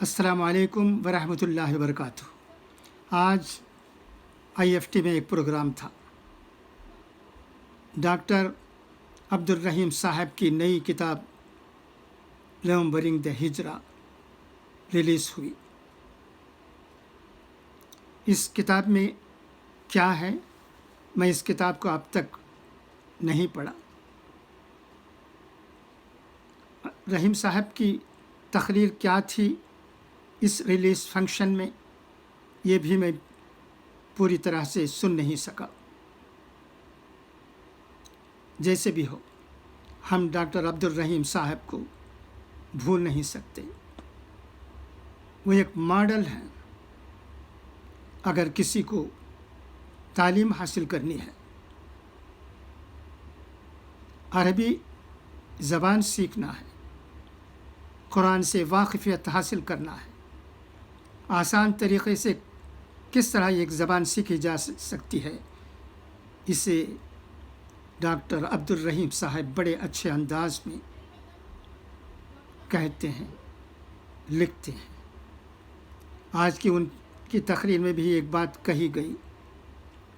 السلام علیکم ورحمۃ اللہ وبرکاتہ۔ آج IFT میں ایک پروگرام تھا۔ ڈاکٹر عبدالرحیم صاحب کی نئی کتاب ریمبرنگ دی ہجرہ ریلیز ہوئی۔ اس کتاب میں کیا ہے، میں اس کتاب کو اب تک نہیں پڑھا۔ رحیم صاحب کی تقریر کیا تھی اس ریلیز فنکشن میں، یہ بھی میں پوری طرح سے سن نہیں سکا۔ جیسے بھی ہو، ہم ڈاکٹر عبدالرحیم صاحب کو بھول نہیں سکتے۔ وہ ایک ماڈل ہیں۔ اگر کسی کو تعلیم حاصل کرنی ہے، عربی زبان سیکھنا ہے، قرآن سے واقفیت حاصل کرنا ہے، آسان طریقے سے کس طرح ایک زبان سیکھی جا سکتی ہے، اسے ڈاکٹر عبدالرحیم صاحب بڑے اچھے انداز میں کہتے ہیں، لکھتے ہیں۔ آج کی ان کی تقریر میں بھی ایک بات کہی گئی،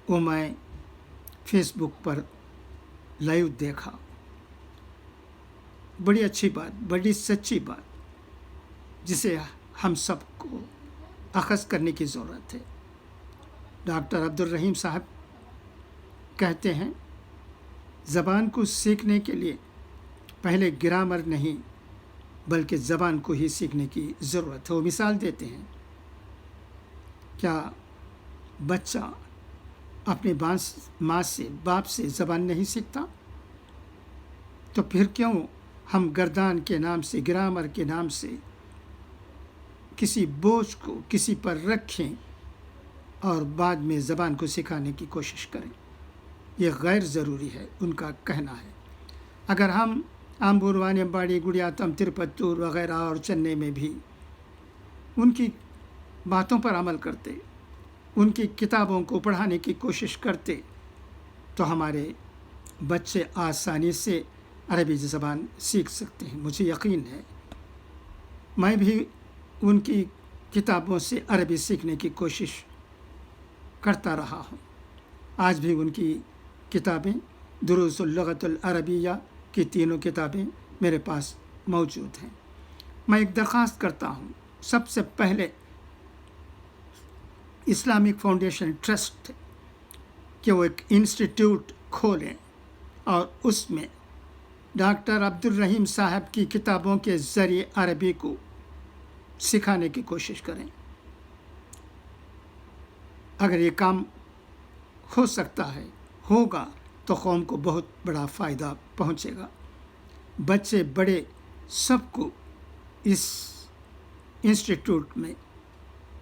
وہ میں فیس بک پر لائیو دیکھا۔ بڑی اچھی بات، بڑی سچی بات، جسے ہم سب کو اخذ کرنے کی ضرورت ہے۔ ڈاکٹر عبدالرحیم صاحب کہتے ہیں، زبان کو سیکھنے کے لیے پہلے گرامر نہیں بلکہ زبان کو ہی سیکھنے کی ضرورت ہے۔ وہ مثال دیتے ہیں، کیا بچہ اپنی ماں سے، باپ سے زبان نہیں سیکھتا؟ تو پھر کیوں ہم گردان کے نام سے، گرامر کے نام سے کسی بوجھ کو کسی پر رکھیں اور بعد میں زبان کو سکھانے کی کوشش کریں؟ یہ غیر ضروری ہے، ان کا کہنا ہے۔ اگر ہم آمبور، وانیمباڑی، گڑیاتم، ترپتور وغیرہ اور چنئی میں بھی ان کی باتوں پر عمل کرتے، ان کی کتابوں کو پڑھانے کی کوشش کرتے، تو ہمارے بچے آسانی سے عربی زبان سیکھ سکتے ہیں۔ مجھے یقین ہے، میں بھی ان کی کتابوں سے عربی سیکھنے کی کوشش کرتا رہا ہوں۔ آج بھی ان کی کتابیں، دروس اللغت العربیہ کی تینوں کتابیں میرے پاس موجود ہیں۔ میں ایک درخواست کرتا ہوں، سب سے پہلے اسلامک فاؤنڈیشن ٹرسٹ کہ وہ ایک انسٹیٹیوٹ کھولیں اور اس میں ڈاکٹر عبدالرحیم صاحب کی کتابوں کے ذریعے عربی کو سکھانے کی کوشش کریں۔ اگر یہ کام ہو سکتا ہے، ہوگا، تو قوم کو بہت بڑا فائدہ پہنچے گا۔ بچے بڑے سب کو اس انسٹیٹیوٹ میں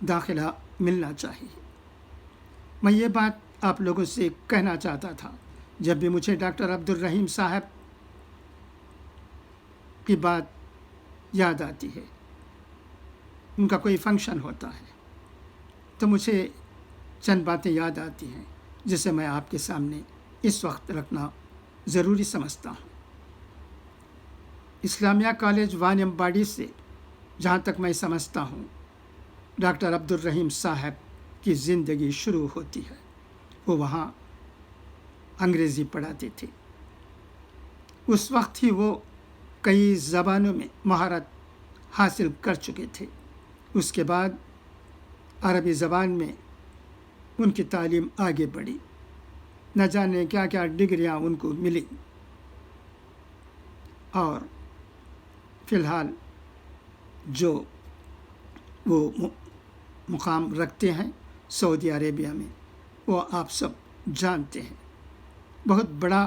داخلہ ملنا چاہیے۔ میں یہ بات آپ لوگوں سے کہنا چاہتا تھا، جب بھی مجھے ڈاکٹر عبدالرحیم صاحب کی بات یاد آتی ہے، ان کا کوئی فنکشن ہوتا ہے، تو مجھے چند باتیں یاد آتی ہیں جسے میں آپ کے سامنے اس وقت رکھنا ضروری سمجھتا ہوں۔ اسلامیہ کالج وانیمباڑی سے جہاں تک میں سمجھتا ہوں، ڈاکٹر عبدالرحیم صاحب کی زندگی شروع ہوتی ہے۔ وہ وہاں انگریزی پڑھاتے تھے۔ اس وقت ہی وہ کئی زبانوں میں مہارت حاصل کر چکے تھے۔ اس کے بعد عربی زبان میں ان کی تعلیم آگے بڑھی، نہ جانے کیا کیا ڈگریاں ان کو ملی، اور فی الحال جو وہ مقام رکھتے ہیں سعودی عربیہ میں، وہ آپ سب جانتے ہیں۔ بہت بڑا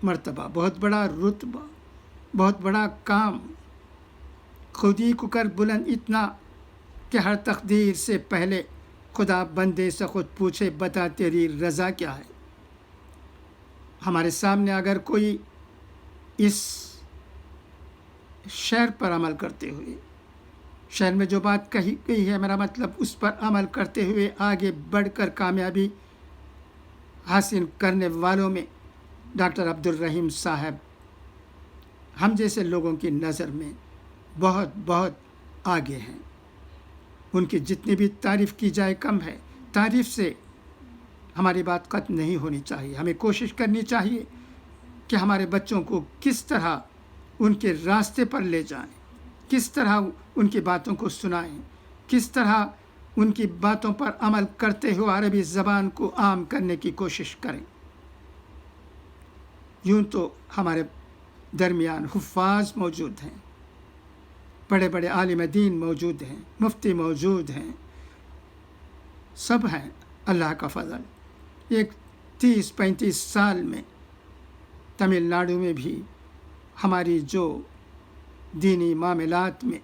مرتبہ، بہت بڑا رتبہ، بہت بڑا کام، خودی کو کر بلند اتنا کہ ہر تقدیر سے پہلے خدا بندے سے خود پوچھے، بتا تیری رضا کیا ہے۔ ہمارے سامنے اگر کوئی اس شعر پر عمل کرتے ہوئے، شعر میں جو بات کہی گئی ہے، میرا مطلب اس پر عمل کرتے ہوئے آگے بڑھ کر کامیابی حاصل کرنے والوں میں ڈاکٹر عبدالرحیم صاحب ہم جیسے لوگوں کی نظر میں بہت بہت آگے ہیں۔ ان کی جتنی بھی تعریف کی جائے کم ہے. تعریف سے ہماری بات ختم نہیں ہونی چاہیے. ہمیں کوشش کرنی چاہیے کہ ہمارے بچوں کو کس طرح ان کے راستے پر لے جائیں، کس طرح ان کی باتوں کو سنائیں، کس طرح ان کی باتوں پر عمل کرتے ہوئے عربی زبان کو عام کرنے کی کوشش کریں. یوں تو ہمارے درمیان حفاظ موجود ہیں، بڑے بڑے عالم دین موجود ہیں، مفتی موجود ہیں، سب ہیں. اللہ کا فضل. ایک 30-35 سال میں تمل ناڈو میں بھی ہماری جو دینی معاملات میں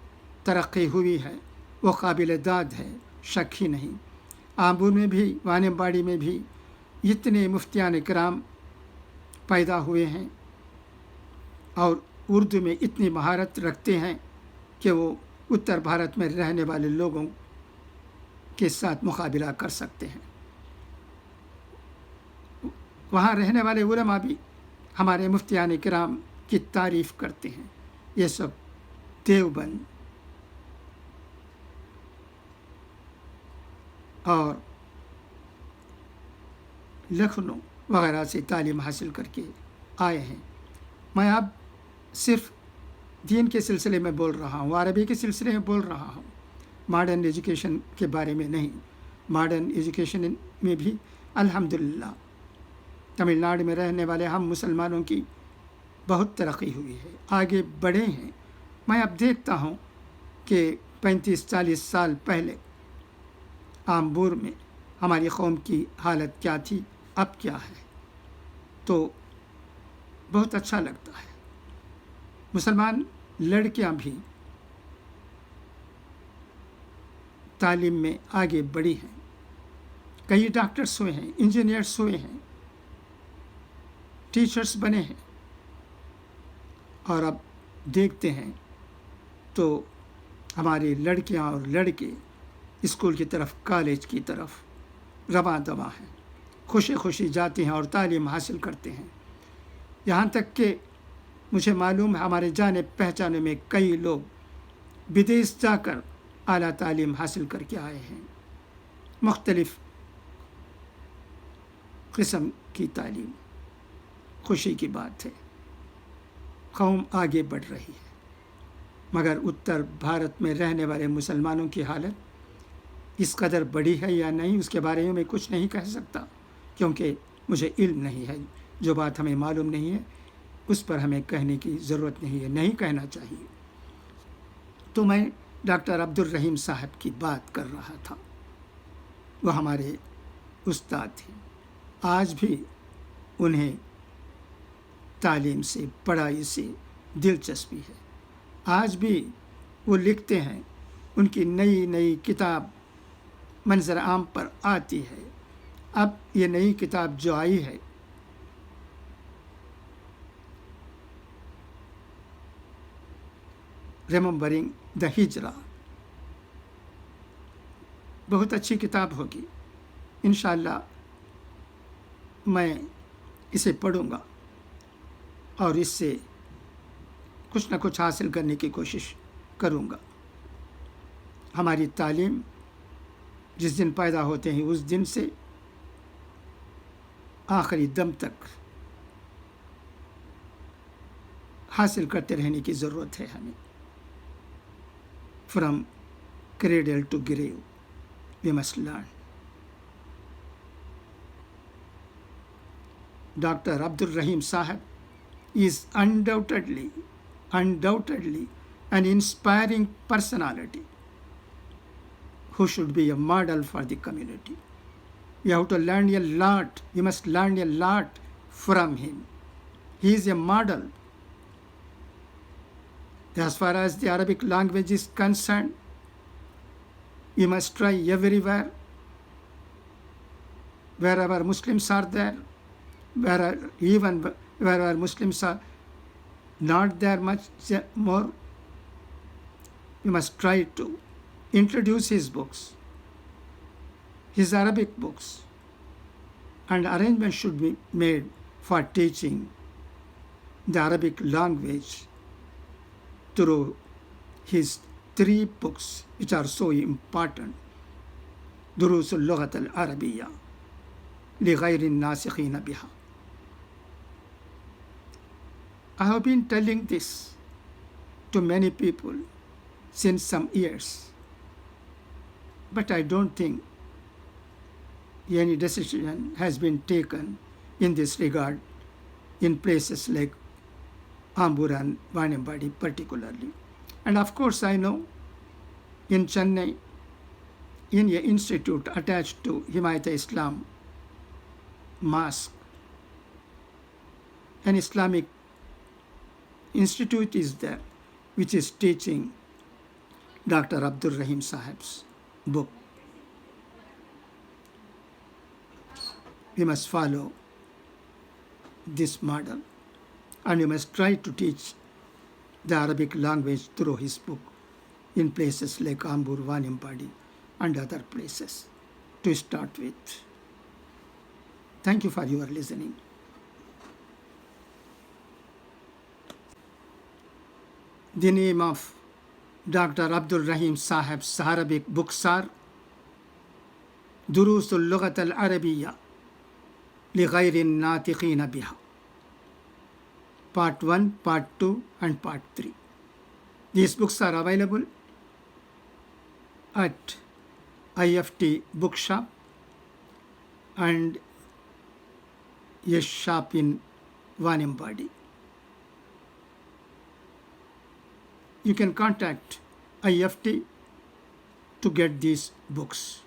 ترقی ہوئی ہے وہ قابل داد ہے، شک ہی نہیں. آمبور میں بھی، وانمباڑی میں بھی اتنے مفتیان کرام پیدا ہوئے ہیں اور اردو میں اتنی مہارت رکھتے ہیں کہ وہ اتر بھارت میں رہنے والے لوگوں کے ساتھ مقابلہ کر سکتے ہیں. وہاں رہنے والے علماء بھی ہمارے مفتیان کرام کی تعریف کرتے ہیں. یہ سب دیوبند اور لکھنؤ وغیرہ سے تعلیم حاصل کر کے آئے ہیں. میں اب صرف دین کے سلسلے میں بول رہا ہوں، عربی کے سلسلے میں بول رہا ہوں، ماڈرن ایجوکیشن کے بارے میں نہیں. ماڈرن ایجوکیشن میں بھی الحمدللہ تمل ناڈو میں رہنے والے ہم مسلمانوں کی بہت ترقی ہوئی ہے، آگے بڑھے ہیں. میں اب دیکھتا ہوں کہ 35-40 سال پہلے آمبور میں ہماری قوم کی حالت کیا تھی، اب کیا ہے، تو بہت اچھا لگتا ہے. مسلمان لڑکیاں بھی تعلیم میں آگے بڑھی ہیں، کئی ڈاکٹرس ہوئے ہیں، انجینئرس ہوئے ہیں، ٹیچرس بنے ہیں. اور اب دیکھتے ہیں تو ہماری لڑکیاں اور لڑکے اسکول کی طرف، کالج کی طرف رواں دواں ہیں، خوشی خوشی جاتے ہیں اور تعلیم حاصل کرتے ہیں. یہاں تک کہ مجھے معلوم ہے ہمارے جانے پہچانے میں کئی لوگ بدیس جا کر اعلیٰ تعلیم حاصل کر کے آئے ہیں، مختلف قسم کی تعلیم. خوشی کی بات ہے، قوم آگے بڑھ رہی ہے. مگر اتر بھارت میں رہنے والے مسلمانوں کی حالت اس قدر بڑی ہے یا نہیں، اس کے بارے میں کچھ نہیں کہہ سکتا، کیونکہ مجھے علم نہیں ہے. جو بات ہمیں معلوم نہیں ہے اس پر ہمیں کہنے کی ضرورت نہیں ہے، نہیں کہنا چاہیے. تو میں ڈاکٹر عبد الرحیم صاحب کی بات کر رہا تھا. وہ ہمارے استاد تھے، آج بھی انہیں تعلیم سے، پڑھائی سے دلچسپی ہے. آج بھی وہ لکھتے ہیں، ان کی نئی نئی کتاب منظر عام پر آتی ہے. اب یہ نئی کتاب جو آئی ہے ریممبرنگ دا ہجرا، بہت اچھی کتاب ہوگی. انشاءاللہ میں اسے پڑھوں گا اور اس سے کچھ نہ کچھ حاصل کرنے کی کوشش کروں گا. ہماری تعلیم جس دن پیدا ہوتے ہیں اس دن سے آخری دم تک حاصل کرتے رہنے کی ضرورت ہے ہمیں. From cradle to grave we must learn. Doctor Abdur Rahim صاحب is undoubtedly an inspiring personality who should be a model for the community. You have to learn a lot. You must learn a lot from him. He is a model. As far as the Arabic language is concerned, you must try everywhere, wherever Muslims are there, wherever Muslims are not there much more, you must try to introduce his books, his Arabic books, and arrangements should be made for teaching the Arabic language through his 3 books which are so important. دروس اللغة العربية لغير الناسخين بها. I have been telling this to many people since some years, but I don't think any decision has been taken in this regard in places like Ambur and Vanambadi particularly. And of course I know in Chennai, in an institute attached to Himayat Islam Mosque, an Islamic institute is there which is teaching Dr. Abdul Rahim Sahib's book. We must follow this model and we must try to teach the Arabic language through his book in places like Ambur, Vanambadi and other places to start with. Thank you for your listening. The name of Dr. Abdul Rahim Sahib's Arabic books are دروس اللغة العربية لغير الناطقين بها, Part 1, Part 2 and Part 3. These books are available at IFT Bookshop and a shop in Vanambadi. You can contact IFT to get these books.